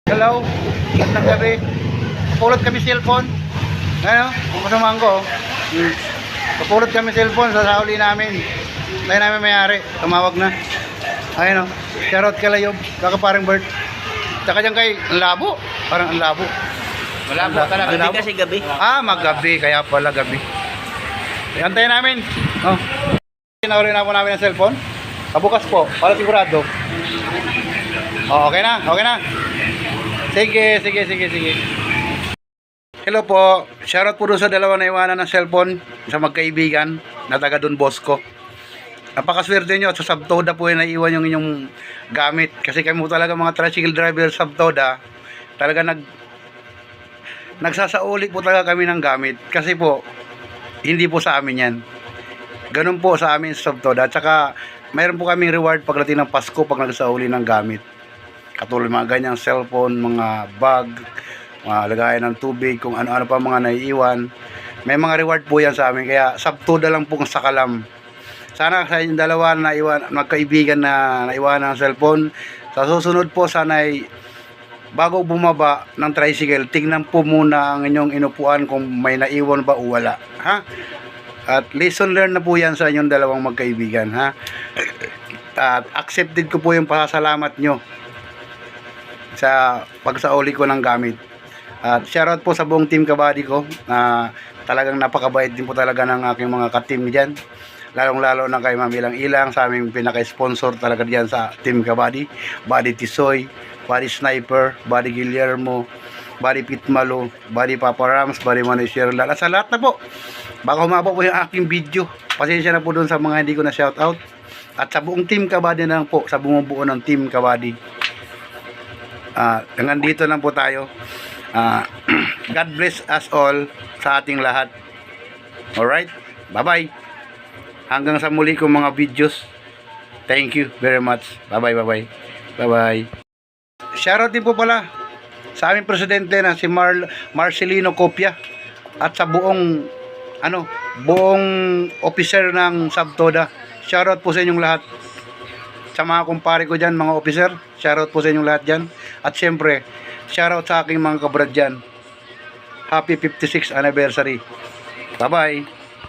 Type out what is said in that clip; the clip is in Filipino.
Hello, magandang gabi. Pupulot kami cellphone. Ano? Kumasamaan ko. Pupulot kami cellphone sa sauli namin. Tayo namin mayari. Tumawag na. Ayun o. Shoutout kay Layob. Kaka parang bird. Tsaka dyan kay ang labo. Parang ang labo. Malabo talaga. Gabi Kasi gabi. Maggabi. Kaya pala gabi. Antayin namin. Oh. Sinawari na po namin ang cellphone. Kabukas po. Para sigurado. Oh, okay na. Okay na. Sige. Hello po. Shoutout po doon sa dalawa na iwanan ng cellphone sa magkaibigan na taga Don Bosco. Napakaswerte nyo at sa Subtoda po yung naiwan yung inyong gamit. Kasi kami po talaga mga tricycle driver Subtoda. Talaga nagsasauli po talaga kami ng gamit. Kasi po, hindi po sa amin yan. Ganun po sa amin sa Subtoda. At saka, mayroon po kaming reward pagdating ng Pasko pag nagsauli ng gamit. Katulad mga ganyang cellphone, mga bag, mga lagayan ng tubig, kung ano-ano pa mga naiiwan. May mga reward po yan sa amin. Kaya Subtoda lang po sa kalam. Sana sa inyong dalawa na magkaibigan na naiwan ng cellphone. Sa susunod po sana ay bago bumaba ng tricycle, tingnan po muna ang inyong inupuan kung may naiwan ba o wala. Ha? At lesson learned na po yan sa inyong dalawang magkaibigan. Ha? At accepted ko po yung pasasalamat nyo sa pagsauli ko ng gamit. At shoutout po sa buong team kabady ko na talagang napakabait din po talaga ng aking mga ka-team dyan. Lalong-lalo na kay Ma'am Ilang-Ilang sa aming pinaka-sponsor talaga dyan sa team kabady. Buddy Tisoy, Buddy Sniper, Buddy Guillermo, Buddy Pitmalo, Buddy Papa Rams, Buddy Manoy Sherlan. At sa lahat na po, baka humaba po yung aking video. Pasensya na po doon sa mga hindi ko na shoutout. At sa buong team kabady na lang po, sa bumubuo ng team kabady. Hanggang dito lang po tayo. God bless us all sa ating lahat. Alright? Bye-bye. Hanggang sa muli kong mga videos. Thank you very much. Bye-bye. Shoutout din po pala sa aming presidente na si Marcelino Copia at sa buong officer ng Subtoda. Shoutout po sa inyong lahat. Sa mga kumpare ko dyan, mga officer, shoutout po sa inyong lahat dyan. At syempre, shoutout sa aking mga kabrad dyan. Happy 56th anniversary. Bye-bye.